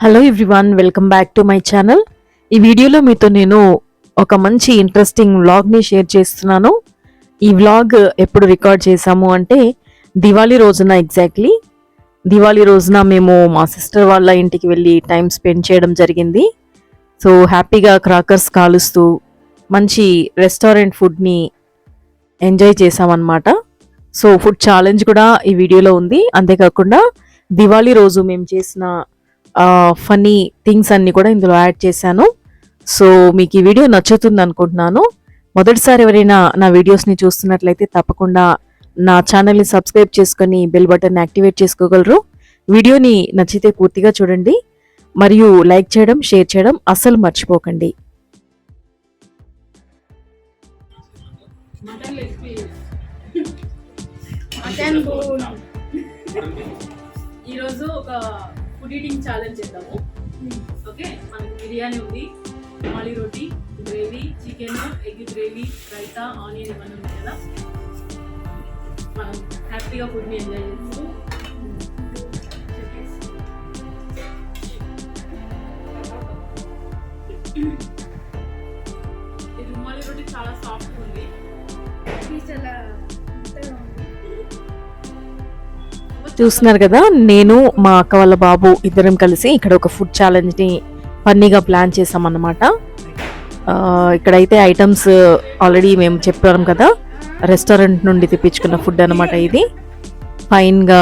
Hello everyone, welcome back to my channel. ఈ వీడియోలో మీతో నేను ఒక మంచి ఇంట్రెస్టింగ్ వ్లాగ్ని షేర్ చేస్తున్నాను. ఈ వ్లాగ్ ఎప్పుడు రికార్డ్ చేశాము అంటే దివాళీ రోజున, ఎగ్జాక్ట్లీ దివాళీ రోజున మేము మా సిస్టర్ వాళ్ళ ఇంటికి వెళ్ళి టైం స్పెండ్ చేయడం జరిగింది. సో హ్యాపీగా క్రాకర్స్ కాలుస్తూ మంచి రెస్టారెంట్ ఫుడ్ని ఎంజాయ్ చేసామన్నమాట. సో ఫుడ్ ఛాలెంజ్ కూడా ఈ వీడియోలో ఉంది. అంతేకాకుండా దివాళీ రోజు మేము చేసిన ఫన్నీ థింగ్స్ అన్ని కూడా ఇందులో యాడ్ చేశాను. సో మీకు ఈ వీడియో నచ్చుతుంది అనుకుంటున్నాను. మొదటిసారి ఎవరైనా నా వీడియోస్ని చూస్తున్నట్లయితే తప్పకుండా నా ఛానల్ని సబ్స్క్రైబ్ చేసుకొని బెల్ బటన్ యాక్టివేట్ చేసుకోగలరు. వీడియోని నచ్చితే పూర్తిగా చూడండి మరియు లైక్ చేయడం, షేర్ చేయడం అస్సలు మర్చిపోకండి. ఈరోజు ఒక ఫుడ్ ఈటింగ్ ఛాలెంజ్ చేద్దాము. ఓకే, మనకు బిర్యానీ ఉంది, rumali roti, gravy, chicken, egg gravy, raita, onion ఇవన్నీ ఉంది కదా. మనం హ్యాపీగా ఫుడ్ని ఎంజాయ్ చేస్తూ ఈ రుమాలి రోటీ చాలా సాఫ్ట్ ఉంది. చూస్తున్నారు కదా, నేను మా అక్క వాళ్ళ బాబు ఇద్దరం కలిసి ఇక్కడ ఒక ఫుడ్ ఛాలెంజ్ని ఫన్నీగా ప్లాన్ చేసామన్నమాట. ఇక్కడైతే ఐటమ్స్ ఆల్రెడీ మేము చెప్పాం కదా, రెస్టారెంట్ నుండి తెప్పించుకున్న ఫుడ్ అనమాట. ఇది ఫైన్గా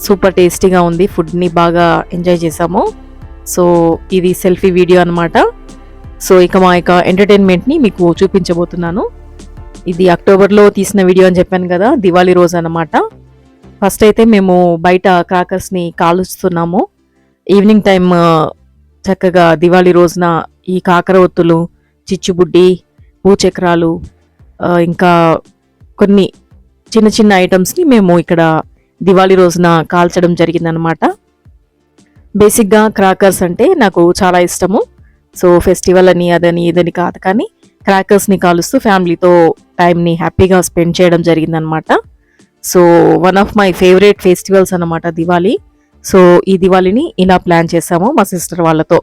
సూపర్ టేస్టీగా ఉంది, ఫుడ్ని బాగా ఎంజాయ్ చేసాము. సో ఇది సెల్ఫీ వీడియో అనమాట. సో ఇక మా యొక్క ఎంటర్టైన్మెంట్ని మీకు చూపించబోతున్నాను. ఇది అక్టోబర్లో తీసిన వీడియో అని చెప్పాను కదా, దివాళీ రోజు అనమాట. ఫస్ట్ అయితే మేము బయట క్రాకర్స్ని కాలుస్తున్నాము. ఈవినింగ్ టైం చక్కగా దివాళీ రోజున ఈ కాకర ఒత్తులు, చిచ్చుబుడ్డి, భూచక్రాలు, ఇంకా కొన్ని చిన్న చిన్న ఐటమ్స్ని మేము ఇక్కడ దివాళీ రోజున కాల్చడం జరిగిందనమాట. బేసిక్గా క్రాకర్స్ అంటే నాకు చాలా ఇష్టము. సో ఫెస్టివల్ అని అదని ఇదని కాదు, కానీ క్రాకర్స్ని కాలుస్తూ ఫ్యామిలీతో టైంని హ్యాపీగా స్పెండ్ చేయడం జరిగిందనమాట. So one of my favourite festivals అన్నమాట దివాళీ. సో ఈ దివాళీని ఇలా ప్లాన్ చేసాము మా సిస్టర్ వాళ్ళతో.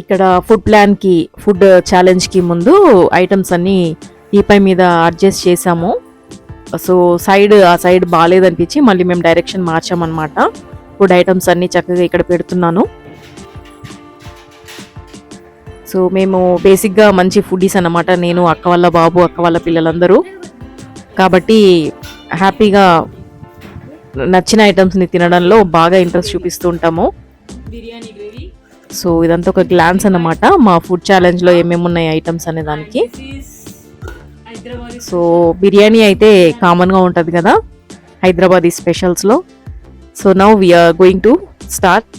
ఇక్కడ ఫుడ్ ఛాలెంజ్కి ముందు ఐటమ్స్ అన్నీ ఈపై మీద అడ్జస్ట్ చేసాము. సో ఆ సైడ్ బాగాలేదనిపించి మళ్ళీ మేము డైరెక్షన్ మార్చామన్నమాట. ఫుడ్ ఐటమ్స్ అన్నీ చక్కగా ఇక్కడ పెడుతున్నాను. సో మేము బేసిక్గా మంచి ఫుడీస్ అన్నమాట, నేను, అక్క వాళ్ళ బాబు, అక్క వాళ్ళ పిల్లలందరూ. కాబట్టి హ్యాపీగా నచ్చిన ఐటమ్స్ని తినడంలో బాగా ఇంట్రెస్ట్ చూపిస్తూ ఉంటాము. బిర్యానీ గ్రేవీ. సో ఇదంతా ఒక గ్లాన్స్ అన్నమాట మా ఫుడ్ ఛాలెంజ్లో ఏమేమి ఉన్నాయి ఐటమ్స్ అనే దానికి. సో బిర్యానీ అయితే కామన్గా ఉంటుంది కదా హైదరాబాదీ స్పెషల్స్లో. So now we are going to start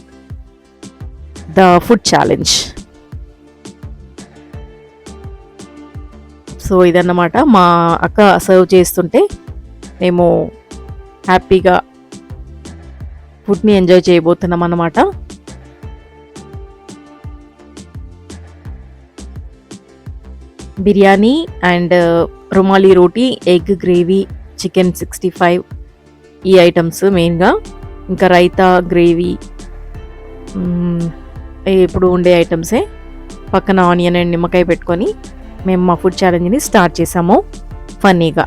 the food challenge. So ఇదన్నమాట మా అక్క సర్వ్ చేస్తుంటే మేము హ్యాపీగా ఫుడ్ని ఎంజాయ్ చేయబోతున్నాం అన్నమాట. Biryani and rumali roti, egg gravy, chicken 65 ఈ ఐటమ్స్ మెయిన్గా. ఇంకా రైతా, గ్రేవీ ఎప్పుడు ఉండే ఐటమ్సే. పక్కన ఆనియన్ అండ్ నిమ్మకాయ పెట్టుకొని మేము మా ఫుడ్ ఛాలెంజ్ని స్టార్ట్ చేసాము ఫన్నీగా.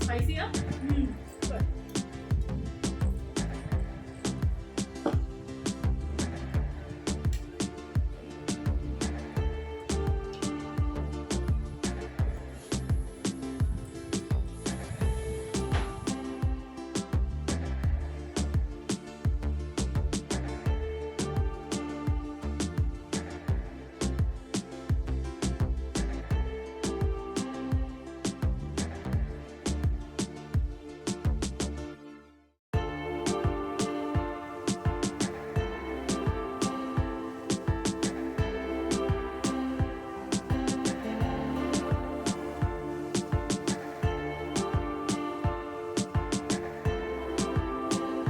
స్పైసీగా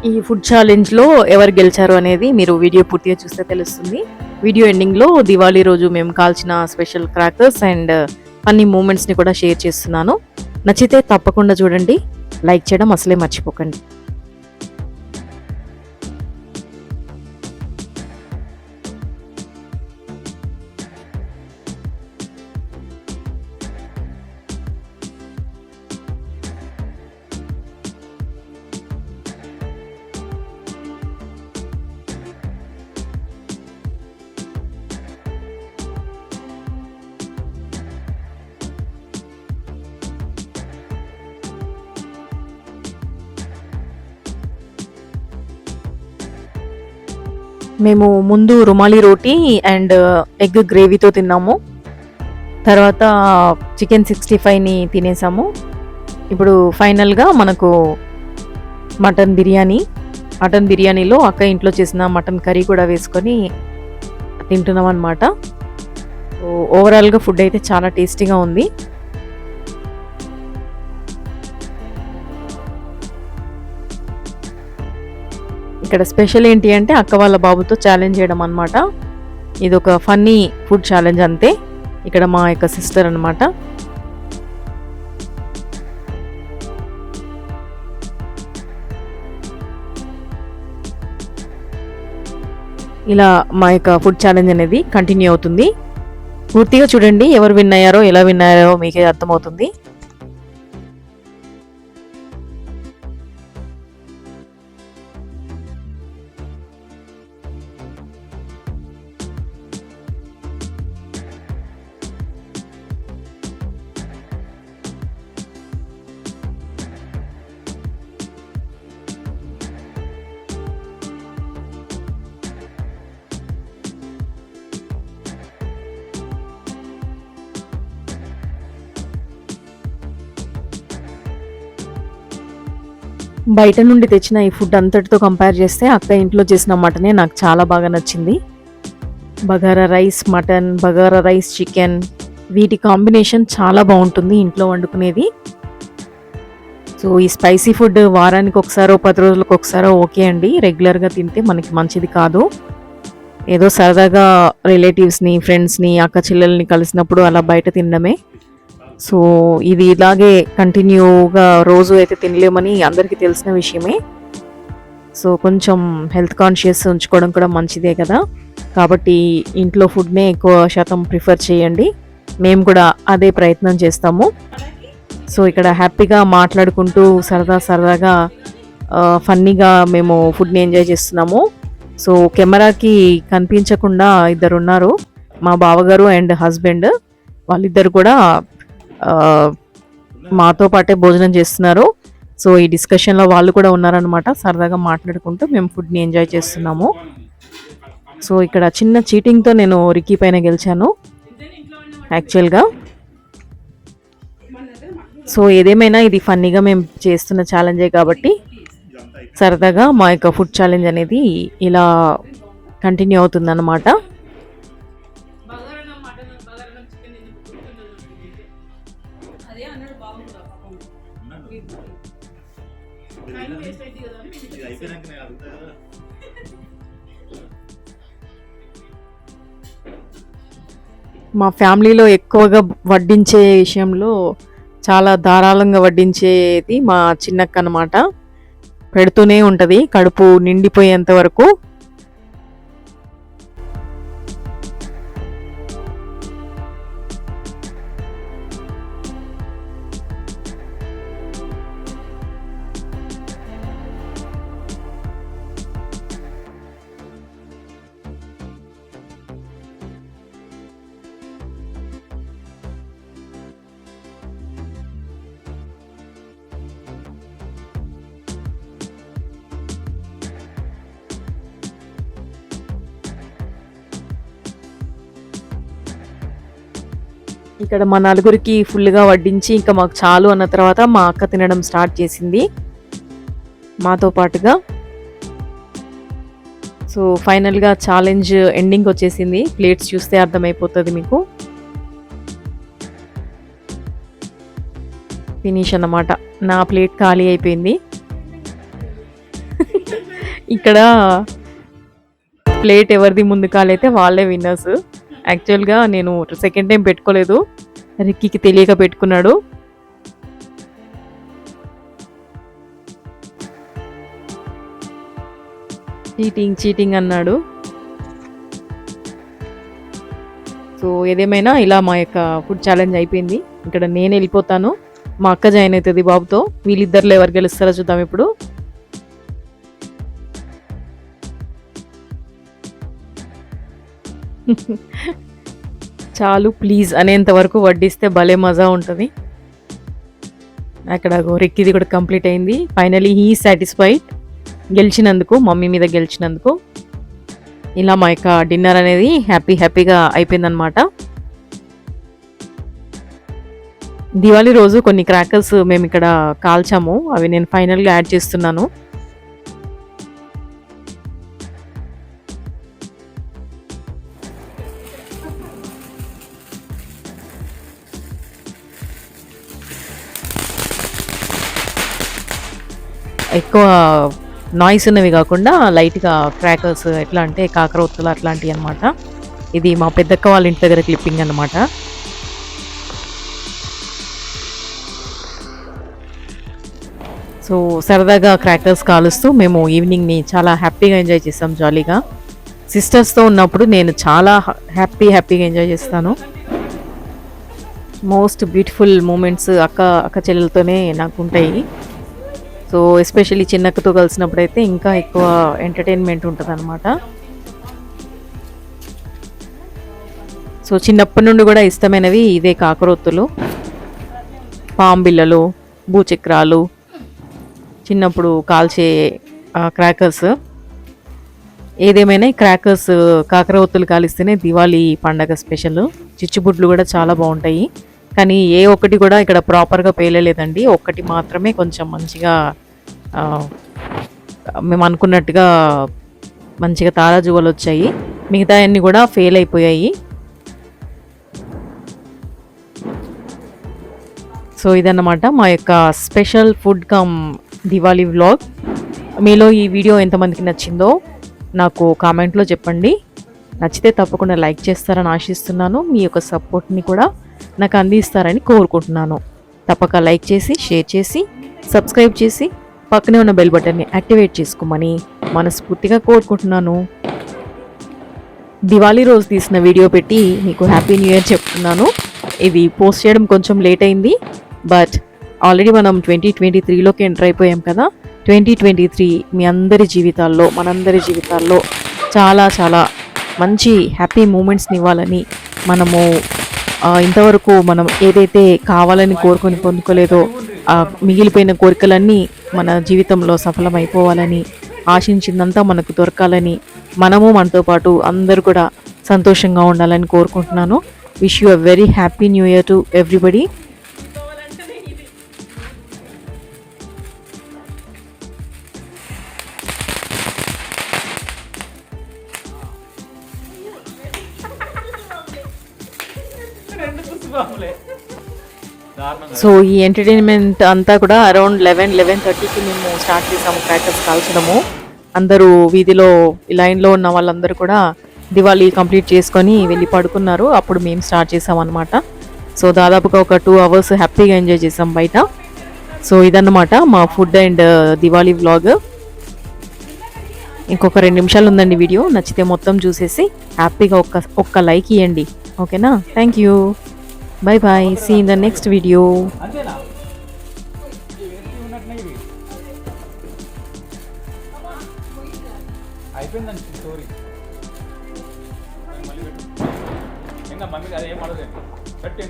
ఈ ఫుడ్ ఛాలెంజ్లో ఎవరు గెలిచారు అనేది మీరు వీడియో పూర్తిగా చూస్తే తెలుస్తుంది. వీడియో ఎండింగ్లో దివాళీ రోజు మేము కాల్చిన స్పెషల్ క్రాకర్స్ అండ్ ఫన్నీ మూమెంట్స్ని కూడా షేర్ చేస్తున్నాను. నచ్చితే తప్పకుండా చూడండి, లైక్ చేయడం అసలే మర్చిపోకండి. మేము ముందు రుమాలి రోటీ అండ్ ఎగ్ గ్రేవీతో తిన్నాము. తర్వాత చికెన్ 65ని తినేసాము. ఇప్పుడు ఫైనల్గా మనకు మటన్ బిర్యానీలో అక్క ఇంట్లో చేసిన మటన్ కర్రీ కూడా వేసుకొని తింటున్నాం అనమాట. ఓవరాల్గా ఫుడ్ అయితే చాలా టేస్టీగా ఉంది. ఇక్కడ స్పెషల్ ఏంటి అంటే అక్క వాళ్ళ బాబుతో ఛాలెంజ్ చేయడం అనమాట. ఇది ఒక ఫన్నీ ఫుడ్ ఛాలెంజ్ అంతే. ఇక్కడ మా యొక్క సిస్టర్ అనమాట. ఇలా మా యొక్క ఫుడ్ ఛాలెంజ్ అనేది కంటిన్యూ అవుతుంది. పూర్తిగా చూడండి, ఎవరు విన్ అయ్యారో ఎలా విన్ అయ్యారో మీకే అర్థమవుతుంది. బయట నుండి తెచ్చిన ఈ ఫుడ్ అంతటితో కంపేర్ చేస్తే అక్క ఇంట్లో చేసిన మటనే నాకు చాలా బాగా నచ్చింది. Bagara rice mutton, bagara rice chicken, వీటి కాంబినేషన్ చాలా బాగుంటుంది ఇంట్లో వండుకునేది. సో ఈ స్పైసీ ఫుడ్ వారానికి ఒకసారో 10 రోజులకు ఒకసారో ఓకే అండి, రెగ్యులర్గా తింటే మనకి మంచిది కాదు. ఏదో సరదాగా రిలేటివ్స్ని, ఫ్రెండ్స్ని, అక్క చెల్లెల్ని కలిసినప్పుడు అలా బయట తినడమే. సో ఇది ఇలాగే కంటిన్యూగా రోజు అయితే తినలేమని అందరికీ తెలిసిన విషయమే. సో కొంచెం హెల్త్ కాన్షియస్ ఉంచుకోవడం కూడా మంచిదే కదా, కాబట్టి ఇంట్లో ఫుడ్నే ఎక్కువ శాతం ప్రిఫర్ చేయండి. మేము కూడా అదే ప్రయత్నం చేస్తాము. సో ఇక్కడ హ్యాపీగా మాట్లాడుకుంటూ సరదాగా ఫన్నీగా మేము ఫుడ్ని ఎంజాయ్ చేస్తున్నాము. సో కెమెరాకి కనిపించకుండా ఇద్దరు ఉన్నారు, మా బావగారు అండ్ హస్బెండ్. వాళ్ళిద్దరు కూడా మాతో పాటే భోజనం చేస్తున్నారు. సో ఈ డిస్కషన్లో వాళ్ళు కూడా ఉన్నారనమాట. సరదాగా మాట్లాడుకుంటూ మేము ఫుడ్ని ఎంజాయ్ చేస్తున్నాము. సో ఇక్కడ చిన్న చీటింగ్తో నేను రిక్కీ పైన గెలిచాను యాక్చువల్గా. సో ఏదేమైనా ఇది ఫన్నీగా మేము చేస్తున్న ఛాలెంజే కాబట్టి సరదాగా మా యొక్క ఫుడ్ ఛాలెంజ్ అనేది ఇలా కంటిన్యూ అవుతుందన్నమాట. మా ఫ్యామిలీలో ఎక్కువగా వడ్డించే విషయంలో చాలా ధారాళంగా వడ్డించేది మా చిన్నక్క అన్నమాట. పెడుతూనే ఉంటుంది కడుపు నిండిపోయేంత వరకు. ఇక్కడ మా నలుగురికి ఫుల్గా వడ్డించి ఇంకా మాకు చాలు అన్న తర్వాత మా అక్క తినడం స్టార్ట్ చేసింది మాతో పాటుగా. సో ఫైనల్గా ఛాలెంజ్ ఎండింగ్ వచ్చేసింది. ప్లేట్స్ చూస్తే అర్థమైపోతుంది మీకు. ఫినిష్ అన్నమాట. నా ప్లేట్ ఖాళీ అయిపోయింది. ఇక్కడ ప్లేట్ ఎవరిది ముందు కాలైతే వాళ్ళే విన్నర్స్. యాక్చువల్గా నేను సెకండ్ టైం పెట్టుకోలేదు, రిక్కీకి తెలియక పెట్టుకున్నాడు. చీటింగ్ అన్నాడు. సో ఏదేమైనా ఇలా మా యొక్క ఫుడ్ ఛాలెంజ్ అయిపోయింది. ఇక్కడ నేను వెళ్ళిపోతాను, మా అక్క జాయిన్ అవుతుంది బాబుతో. వీళ్ళిద్దరిలో ఎవరు గెలుస్తారో చూద్దాం ఇప్పుడు. చాలు ప్లీజ్ అనేంత వరకు వడ్డిస్తే భలే మజా ఉంటుంది. అక్కడ రిక్కిది కూడా కంప్లీట్ అయింది. ఫైనలీ హీ సాటిస్ఫైడ్ గెలిచినందుకు, మమ్మీ మీద గెలిచినందుకు. ఇలా మా యొక్క డిన్నర్ అనేది హ్యాపీగా అయిపోయిందనమాట. దివాళీ రోజు కొన్ని క్రాకర్స్ మేము ఇక్కడ కాల్చాము, అవి నేను ఫైనల్గా యాడ్ చేస్తున్నాను. ఎక్కువ నాయిస్ ఉన్నవి కాకుండా లైట్గా క్రాకర్స్, ఎట్లా అంటే కాకరొత్తులు అట్లాంటివి అనమాట. ఇది మా పెద్దక్క వాళ్ళ ఇంటి దగ్గర క్లిప్పింగ్ అనమాట. సో సరదాగా క్రాకర్స్ కాలుస్తూ మేము ఈవినింగ్ని చాలా హ్యాపీగా ఎంజాయ్ చేస్తాం, జాలీగా. సిస్టర్స్తో ఉన్నప్పుడు నేను చాలా హ్యాపీగా ఎంజాయ్ చేస్తాను. మోస్ట్ బ్యూటిఫుల్ మూమెంట్స్ అక్క చెల్లెలతోనే నాకు ఉంటాయి. సో ఎస్పెషల్లీ చిన్నక్కతో కలిసినప్పుడు అయితే ఇంకా ఎక్కువ ఎంటర్టైన్మెంట్ ఉంటుంది అనమాట. సో చిన్నప్పటి నుండి కూడా ఇష్టమైనవి ఇదే కాకరొత్తులు, పాంబిళ్ళలు, భూచక్రాలు, చిన్నప్పుడు కాల్చే క్రాకర్స్. ఏదేమైనా క్రాకర్స్, కాకరొత్తులు కాలిస్తేనే దివాళీ పండగ స్పెషల్. చిచ్చుబుడ్లు కూడా చాలా బాగుంటాయి, కానీ ఏ ఒక్కటి కూడా ఇక్కడ ప్రాపర్గా పేలలేదండి. ఒక్కటి మాత్రమే కొంచెం మంచిగా మేము అనుకున్నట్టుగా మంచిగా తారాజువలు వచ్చాయి, మిగతా అన్నీ కూడా ఫెయిల్ అయిపోయాయి. సో ఇదన్నమాట మా యొక్క special food come Diwali vlog. మీలో ఈ వీడియో ఎంతమందికి నచ్చిందో నాకు కామెంట్లో చెప్పండి. నచ్చితే తప్పకుండా లైక్ చేస్తారని ఆశిస్తున్నాను. మీ యొక్క సపోర్ట్ని కూడా నాకు అందిస్తారని కోరుకుంటున్నాను. తప్పక లైక్ చేసి, షేర్ చేసి, సబ్స్క్రైబ్ చేసి, పక్కనే ఉన్న బెల్ బటన్ని యాక్టివేట్ చేసుకోమని మనస్ఫూర్తిగా కోరుకుంటున్నాను. దివాళీ రోజు తీసిన వీడియో పెట్టి మీకు హ్యాపీ న్యూ ఇయర్ చెప్తున్నాను. ఇది పోస్ట్ చేయడం కొంచెం లేట్ అయింది, బట్ ఆల్రెడీ మనం 2023లోకి ఎంటర్ అయిపోయాం కదా. 2023 మీ అందరి జీవితాల్లో, మనందరి జీవితాల్లో చాలా చాలా మంచి హ్యాపీ మూమెంట్స్ని ఇవ్వాలని, మనము ఇంతవరకు మనం ఏదైతే కావాలని కోరుకొని పొందుకోలేదో మిగిలిపోయిన కోరికలన్నీ మన జీవితంలో సఫలమైపోవాలని, ఆశించిందంతా మనకు దొరకాలని, మనము మనతో పాటు అందరూ కూడా సంతోషంగా ఉండాలని కోరుకుంటున్నాను. Wish you a very happy new year to everybody. So ఈ ఎంటర్టైన్మెంట్ అంతా కూడా అరౌండ్ 11-11:30కి మేము స్టార్ట్ చేసాము క్రాకర్స్ కాల్చడము. అందరూ వీధిలో లైన్లో ఉన్న వాళ్ళందరూ కూడా దివాళీ కంప్లీట్ చేసుకొని వెళ్ళి పడుకున్నారు. అప్పుడు మేము స్టార్ట్ చేసాం అనమాట. సో దాదాపుగా ఒక 2 hours హ్యాపీగా ఎంజాయ్ చేసాం బయట. సో ఇదన్నమాట మా ఫుడ్ అండ్ దివాళీ వ్లాగ్. ఇంకొక 2 నిమిషాలు ఉందండి వీడియో. నచ్చితే మొత్తం చూసేసి హ్యాపీగా ఒక్క లైక్ ఇవ్వండి, ఓకేనా? Thank you. Bye bye. See you in the next video. అయిపోయిందండి స్టోరీ. ఇంకా మమ్మీ అదే ఏం అడగలేదు. పెట్టు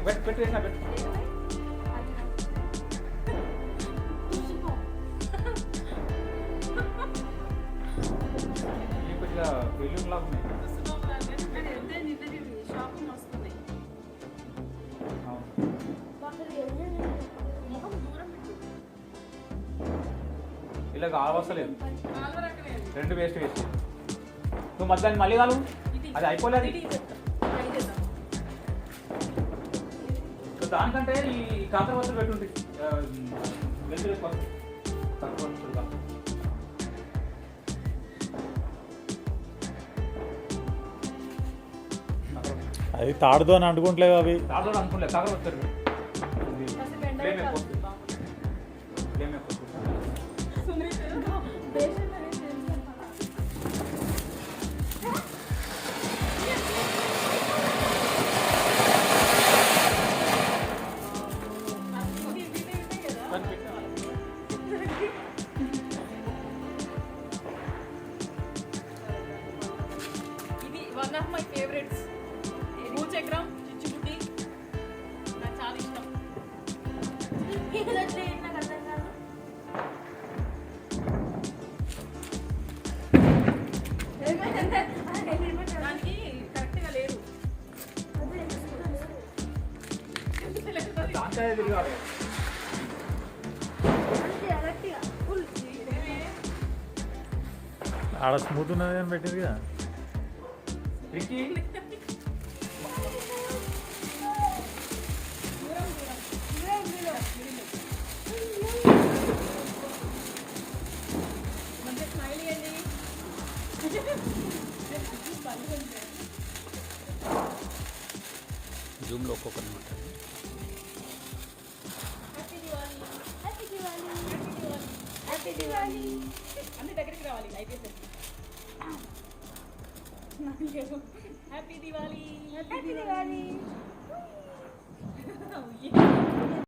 కొద్దిగా బెలూన్ లాగా ఉన్నాయి. ఇలా కావసలేదు, 2 వేస్ట్ నువ్వు మధ్యాహ్నం మళ్ళీ కాదు, అది అయిపోలేదు. దానికంటే ఈ కాకర వస్తులు పెట్టుంటే తక్కువ అది తాడుతో అని అంటుకుంటలేవు అవి. తాడుతో అనుకోలేదు కాకర వచ్చారు. ఇది వన్ ఆఫ్ మై ఫేవరెట్స్. భూచక్రం చిచ్చుబుడ్డి నాకు చాలా ఇష్టం. దానికి కరెక్ట్గా లేదు. ఆడ స్మూత్ ఉన్నది అని పెట్టింది కదా. మంచి స్మైల్ ఇవ్వండి. జూమ్లో ఒక్కొక్కరు అనమాట. అన్ని దగ్గరికి రావాలి అయిపోయింది. హ్యాపీ దివాలి. హ్యాపీ దివాలి.